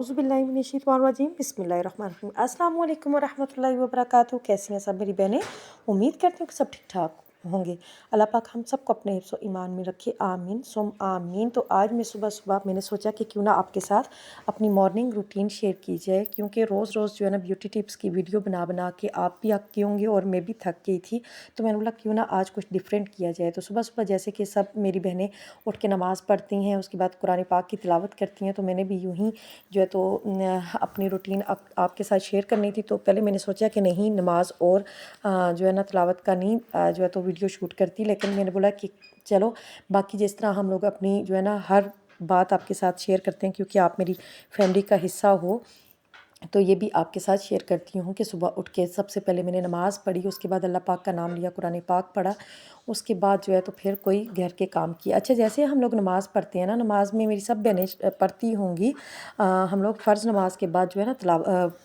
औज़ुबिल्लाहिमिनश्शैतानिर्रजीम बिस्मिल्लाहिर्रहमानिर्रहीम अस्सलाम वालेकुम वरहमतुल्लाहि वबरकातुहू। कैसी हैं सब मेरी बहनें? उम्मीद करती हूँ कि सब ठीक ठाक होंगे। अल्लाह पाक हम सबको अपने हिफ्ज़ व ईमान में रखे, आमीन सुम आमीन। तो आज मैं सुबह सुबह मैंने सोचा कि क्यों ना आपके साथ अपनी मॉर्निंग रूटीन शेयर की जाए, क्योंकि रोज़ रोज़ जो है ना ब्यूटी टिप्स की वीडियो बना बना के आप भी अक गए होंगे और मैं भी थक गई थी। तो मैंने बोला क्यों ना आज कुछ डिफरेंट किया जाए। तो सुबह सुबह जैसे कि सब मेरी बहनें उठ के नमाज़ पढ़ती हैं, उसके बाद कुरान पाक की तिलावत करती हैं, तो मैंने भी यूँ ही जो है तो अपनी रूटीन आपके साथ शेयर करनी थी। तो पहले मैंने सोचा कि नहीं, नमाज और जो है ना तिलावत का नहीं जो है तो वीडियो शूट करती, लेकिन मैंने बोला कि चलो बाकी जिस तरह हम लोग अपनी जो है ना हर बात आपके साथ शेयर करते हैं, क्योंकि आप मेरी फैमिली का हिस्सा हो, तो ये भी आपके साथ शेयर करती हूँ कि सुबह उठ के सबसे पहले मैंने नमाज़ पढ़ी, उसके बाद अल्लाह पाक का नाम लिया, कुरान पाक पढ़ा, उसके बाद जो है तो फिर कोई घर के काम किए। अच्छा, जैसे हम लोग नमाज़ पढ़ते हैं ना, नमाज़ में मेरी सब बहनें पढ़ती होंगी, हम लोग फ़र्ज़ नमाज के बाद जो है ना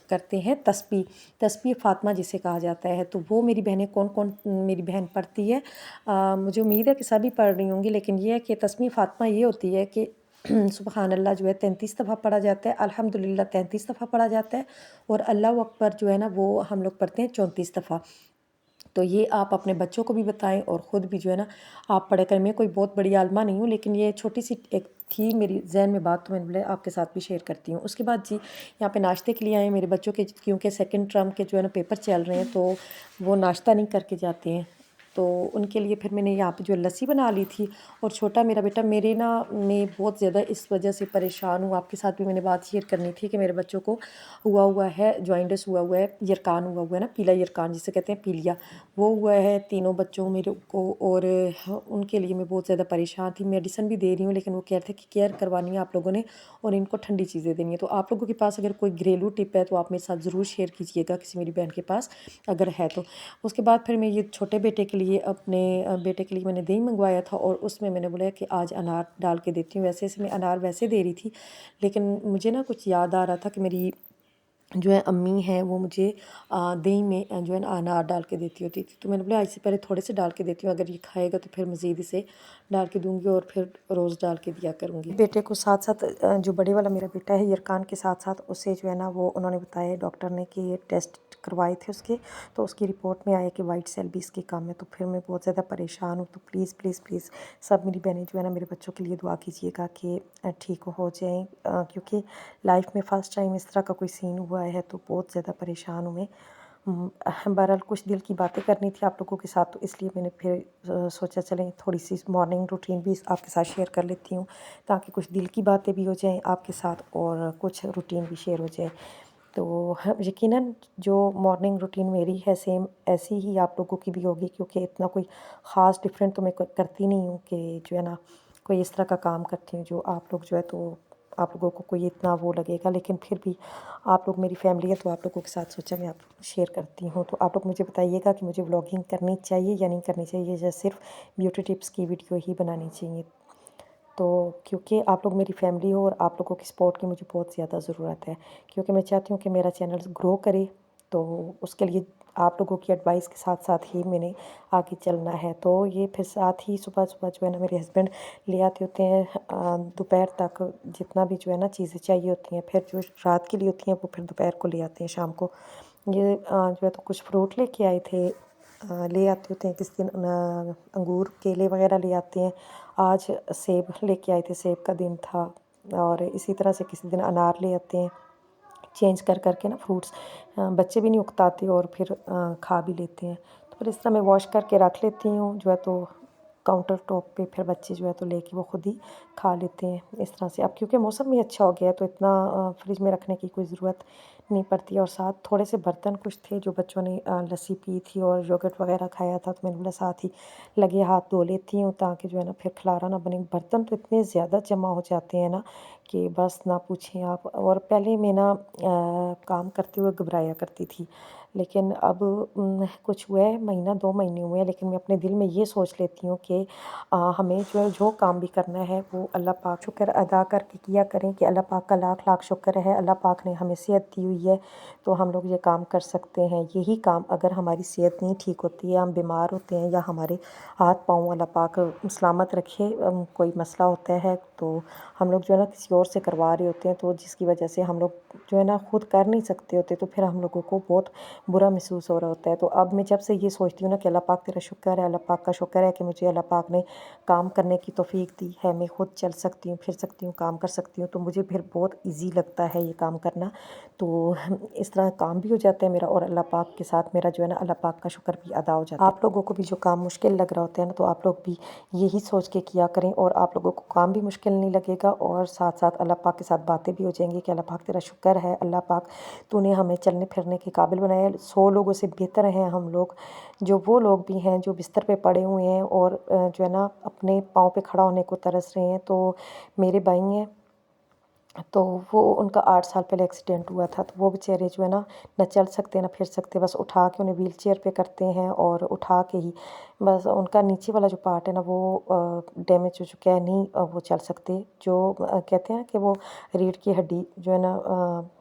करते हैं तस्बीह, तस्बीह फ़ातिमा जिसे कहा जाता है। तो वो मेरी बहनें कौन कौन मेरी बहन पढ़ती है, मुझे उम्मीद है कि सभी पढ़ रही होंगी। लेकिन ये है कि तस्बीह फ़ातिमा ये होती है कि सुबहान अल्लाह जो है 33 दफ़ा पढ़ा जाता है, अल्हम्दुलिल्लाह 33 दफ़ा पढ़ा जाता है, और अल्लाहु अकबर जो है ना वो हम लोग पढ़ते हैं 34 दफ़ा। तो ये आप अपने बच्चों को भी बताएं और ख़ुद भी जो है ना आप पढ़ा करें। मैं कोई बहुत बड़ी आलिमा नहीं हूँ, लेकिन ये छोटी सी एक थी मेरी जहन में बात, तो मैंने बोला आपके साथ भी शेयर करती हूँ। उसके बाद जी यहाँ पे नाश्ते के लिए आए मेरे बच्चों के, क्योंकि सेकंड टर्म के जो है ना पेपर चल रहे हैं, तो वो नाश्ता नहीं करके जाते हैं, तो उनके लिए फिर मैंने यहाँ पे जो लस्सी बना ली थी। और छोटा मेरा बेटा मेरे ना मैं बहुत ज़्यादा इस वजह से परेशान हूँ, आपके साथ भी मैंने बात शेयर करनी थी कि मेरे बच्चों को हुआ है जॉइंटिस, हुआ है यरकान, हुआ है ना पीला यरकान जिसे कहते हैं पीलिया, वो हुआ है तीनों बच्चों मेरे को। और उनके लिए मैं बहुत ज़्यादा परेशान थी। मेडिसिन भी दे रही हूँ, लेकिन वो कह रहे थे कि केयर करवानी है आप लोगों ने और इनको ठंडी चीज़ें देनी है। तो आप लोगों के पास अगर कोई घरेलू टिप है तो आप मेरे साथ ज़रूर शेयर कीजिएगा, किसी मेरी बहन के पास अगर है तो। उसके बाद फिर मैं ये छोटे बेटे के लिए, अपने बेटे के लिए मैंने दही मंगवाया था, और उसमें मैंने बोला कि आज अनार डाल के देती हूँ। वैसे मैं अनार वैसे दे रही थी, लेकिन मुझे ना कुछ याद आ रहा था कि मेरी जो है अम्मी हैं वो मुझे दही में जो है ना अनार डाल के देती होती थी। तो मैंने बोला इससे पहले थोड़े से डाल के देती हूँ, अगर ये खाएगा तो फिर मज़ीद इसे डाल के दूँगी और फिर रोज़ डाल के दिया करूँगी। बेटे को साथ साथ जो बड़े वाला मेरा बेटा है यरकान के साथ साथ उसे जो है ना वो उन्होंने बताया डॉक्टर ने कि ये टेस्ट करवाए थे उसके, तो उसकी रिपोर्ट में आया कि वाइट सेल भी इसके कम है। तो फिर मैं बहुत ज़्यादा परेशान हूँ। तो प्लीज़ प्लीज़ प्लीज़ सब मेरी बहनें जो है ना मेरे बच्चों के लिए दुआ कीजिएगा कि ठीक हो जाएँ, क्योंकि लाइफ में फ़र्स्ट टाइम इस तरह का कोई सीन हुआ है, तो बहुत ज़्यादा परेशान हूँ मैं। बहरहाल कुछ दिल की बातें करनी थी आप लोगों के साथ, तो इसलिए मैंने फिर सोचा चलें थोड़ी सी मॉर्निंग रूटीन भी आपके साथ शेयर कर लेती हूँ, ताकि कुछ दिल की बातें भी हो जाएं आपके साथ और कुछ रूटीन भी शेयर हो जाए। तो यकीनन जो मॉर्निंग रूटीन मेरी है सेम ऐसी ही आप लोगों की भी होगी, क्योंकि इतना कोई ख़ास डिफरेंट तो मैं करती नहीं हूँ कि जो है ना कोई इस तरह का काम करती हूँ जो आप लोग जो है तो आप लोगों को कोई इतना वो लगेगा। लेकिन फिर भी आप लोग मेरी फैमिली है, तो आप लोगों के साथ सोचा मैं आप शेयर करती हूँ। तो आप लोग मुझे बताइएगा कि मुझे व्लॉगिंग करनी चाहिए या नहीं करनी चाहिए, या सिर्फ ब्यूटी टिप्स की वीडियो ही बनानी चाहिए। तो क्योंकि आप लोग मेरी फैमिली हो और आप लोगों की सपोर्ट की मुझे बहुत ज़्यादा ज़रूरत है, क्योंकि मैं चाहती हूँ कि मेरा चैनल ग्रो करे, तो उसके लिए आप लोगों की एडवाइस के साथ साथ ही मैंने आगे चलना है। तो ये फिर साथ ही सुबह सुबह जो है ना मेरे हस्बैंड ले आते होते हैं दोपहर तक जितना भी जो है ना चीज़ें चाहिए होती हैं, फिर जो रात के लिए होती हैं वो फिर दोपहर को ले आते हैं, शाम को। ये जो है तो कुछ फ्रूट लेके आए थे, ले आते होते हैं किसी दिन अंगूर केले वगैरह ले आते हैं। आज सेब लेके आए थे, सेब का दिन था, और इसी तरह से किसी दिन अनार ले आते हैं, चेंज कर करके ना फ्रूट्स। बच्चे भी नहीं उकताते और फिर खा भी लेते हैं। तो फिर इस तरह मैं वॉश करके रख लेती हूँ जो है तो काउंटर टॉप पे, फिर बच्चे जो है तो लेके वो खुद ही खा लेते हैं इस तरह से। अब क्योंकि मौसम भी अच्छा हो गया है, तो इतना फ्रिज में रखने की कोई ज़रूरत नहीं पड़ती। और साथ थोड़े से बर्तन कुछ थे जो बच्चों ने लस्सी पी थी और योगर्ट वगैरह खाया था, तो मैंने बोला साथ ही लगे हाथ धो लेती हूँ, ताकि जो है ना फिर खलारा ना बने। बर्तन तो इतने ज़्यादा जमा हो जाते हैं ना कि बस ना पूछें आप। और पहले मैं ना काम करते हुए घबराया करती थी, लेकिन अब कुछ हुआ है, महीना 2 महीने हुए हैं, लेकिन मैं अपने दिल में ये सोच लेती हूँ कि हमें जो काम भी करना है वो अल्लाह पाक शुक्र अदा करके किया करें, कि अल्लाह पाक का लाख लाख शुक्र है, अल्लाह पाक ने हमें सेहत दी हुई है, तो हम लोग ये काम कर सकते हैं। यही काम अगर हमारी सेहत नहीं ठीक होती है, हम बीमार होते हैं, या हमारे हाथ पाँव अल्लाह पाक सलामत रखे कोई मसला होता है, तो हम लोग जो है ना किसी और से करवा रहे होते हैं, तो जिसकी वजह से हम लोग जो है ना खुद कर नहीं सकते होते, तो फिर हम लोगों को बहुत बुरा महसूस हो रहा होता है। तो अब मैं जब से ये सोचती हूँ ना कि अल्लाह पाक तेरा शुक्र है, अल्लाह पाक का शुक्र है कि मुझे अल्लाह पाक ने काम करने की तौफीक दी है, मैं खुद चल सकती हूँ, फिर सकती हूँ, काम कर सकती हूँ, तो मुझे फिर बहुत ईजी लगता है ये काम करना। तो इस तरह काम भी हो जाता है मेरा, और अल्लाह पाक के साथ मेरा जो है ना अल्लाह पाक का शुक्र भी अदा हो जाता है। आप लोगों को भी जो काम मुश्किल लग रहा होता है ना, तो आप लोग भी यही सोच के किया करें, और आप लोगों को काम भी मुश्किल नहीं लगेगा, और साथ साथ अल्लाह पाक के साथ बातें भी हो जाएंगी कि अल्लाह पाक तेरा शुक्र है, अल्लाह पाक तूने हमें चलने फिरने के काबिल बनाया। 100 लोगों से बेहतर हैं हम लोग, जो वो लोग भी हैं जो बिस्तर पे पड़े हुए हैं और जो है ना अपने पाँव पे खड़ा होने को तरस रहे हैं। तो मेरे भाई हैं, तो वो उनका 8 साल पहले एक्सीडेंट हुआ था, तो वो बेचारे जो है ना चल सकते ना फिर सकते, बस उठा के उन्हें व्हील चेयर पे करते हैं, और उठा के ही बस उनका नीचे वाला जो पार्ट है ना वो डैमेज हो चुका है, नहीं वो चल सकते। जो कहते हैं कि वो रीढ़ की हड्डी जो है ना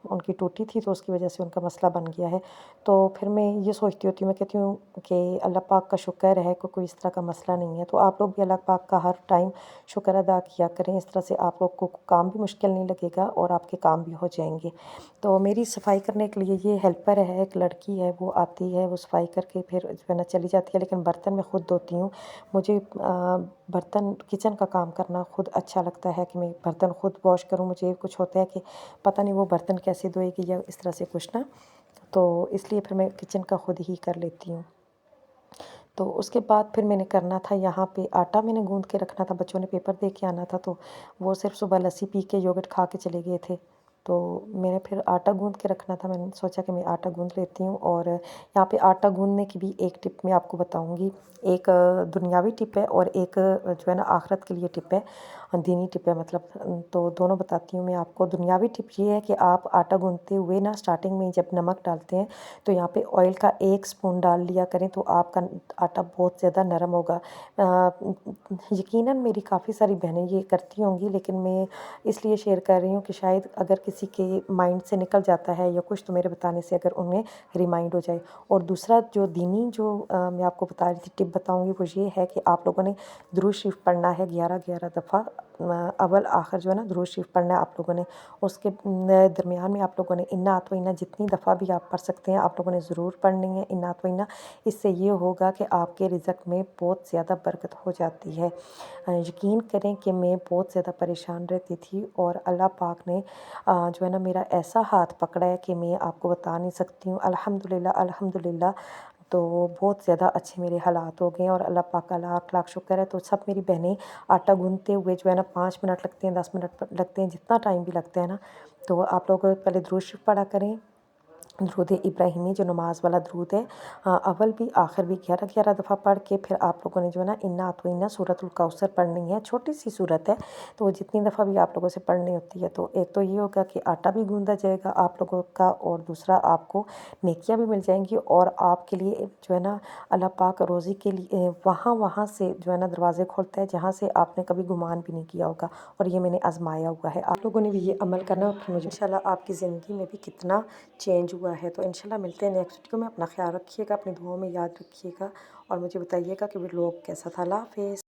उनकी टूटी थी, तो उसकी वजह से उनका मसला बन गया है। तो फिर मैं ये सोचती होती हूँ, मैं कहती हूँ कि अल्लाह पाक का शुक्र है कि कोई इस तरह का मसला नहीं है। तो आप लोग भी अल्लाह पाक का हर टाइम शुक्र अदा किया करें, इस तरह से आप लोग को काम भी मुश्किल नहीं लगेगा और आपके काम भी हो जाएंगे। तो मेरी सफाई करने के लिए ये हेल्पर है, एक लड़की है, वो आती है, वो सफाई करके फिर जो है ना चली जाती है, लेकिन बर्तन मैं खुद धोती हूँ। मुझे बर्तन किचन का काम करना खुद अच्छा लगता है कि मैं बर्तन खुद वॉश करूँ। मुझे कुछ होता है कि पता नहीं वो बर्तन कैसे धोएगी या इस तरह से कुछ ना, तो इसलिए फिर मैं किचन का खुद ही कर लेती हूँ। तो उसके बाद फिर मैंने करना था, यहाँ पे आटा मैंने गूँध के रखना था, बच्चों ने पेपर दे के आना था, तो वो सिर्फ सुबह लस्सी पी के योगर्ट खा के चले गए थे। तो मैंने फिर आटा गूँध के रखना था, मैंने सोचा कि मैं आटा गूँध लेती हूँ। और यहाँ पे आटा गूँधने की भी एक टिप मैं आपको बताऊँगी। एक दुनियावी टिप है और एक जो है ना आखिरत के लिए टिप है, दीनी टिप है मतलब। तो दोनों बताती हूँ मैं आपको। दुनियावी टिप ये है कि आप आटा गूँधते हुए ना स्टार्टिंग में जब नमक डालते हैं, तो यहाँ पे ऑयल का 1 स्पून डाल लिया करें, तो आपका आटा बहुत ज़्यादा नरम होगा। यकीनन मेरी काफ़ी सारी बहनें ये करती होंगी, लेकिन मैं इसलिए शेयर कर रही हूँ कि शायद अगर किसी के माइंड से निकल जाता है या कुछ, तो मेरे बताने से अगर उन्हें रिमाइंड हो जाए। और दूसरा जो दीनी जो मैं आपको बता रही थी टिप बताऊँगी, वो ये है कि आप लोगों ने दुरूद शरीफ पढ़ना है 11-11 दफ़ा। अव्वल आखिर जो है ना दुरूद शरीफ पढ़ना है आप लोगों ने। उसके दरमियान में आप लोगों ने इन्ना अतवइन्ना जितनी दफ़ा भी आप पढ़ सकते हैं आप लोगों ने ज़रूर पढ़नी है, इन्ना अतवइन्ना। इससे ये होगा कि आपके रिज़्क में बहुत ज़्यादा बरकत हो जाती है। यकीन करें कि मैं बहुत ज़्यादा परेशान रहती थी, और अल्लाह पाक ने जो है ना मेरा ऐसा हाथ पकड़ा है कि मैं आपको बता नहीं सकती हूँ। अल्हम्दुलिल्लाह, अल्हम्दुलिल्लाह। तो बहुत ज़्यादा अच्छे मेरे हालात हो गए, और अल्लाह पाक का लाख लाख शुक्र है। तो सब मेरी बहनें आटा गूँधते हुए जो है ना 5 मिनट लगते हैं, 10 मिनट लगते हैं, जितना टाइम भी लगता है ना, तो आप लोग पहले दुरूद शरीफ पढ़ा करें, दुरूद इब्राहिमी जो नमाज वाला दुरूद है, अव्वल भी आखिर भी 11-11 दफ़ा पढ़ के फिर आप लोगों ने जो है ना इन्ना अतवइन्ना सूरतुल कौसर पढ़नी है। छोटी सी सूरत है, तो वो जितनी दफ़ा भी आप लोगों से पढ़नी होती है। तो एक तो ये होगा कि आटा भी गूँधा जाएगा आप लोगों का, और दूसरा आपको नेकियां भी मिल जाएंगी, और आपके लिए जो है ना अल्लाह पाक रोज़ी के लिए वहाँ वहाँ से जो है ना दरवाज़े खोलता है जहाँ से आपने कभी गुमान भी नहीं किया होगा। और ये मैंने आजमाया हुआ है, आप लोगों ने भी ये अमल करना, और फिर मुझे इंशाल्लाह आपकी ज़िंदगी में भी कितना चेंज हुआ है। तो इंशाल्लाह मिलते हैं नेक्स्ट वीडियो में। अपना ख्याल रखिएगा, अपनी दुआओं में याद रखिएगा, और मुझे बताइएगा कि व्लॉग कैसा था। अल्लाह हाफ़िज़।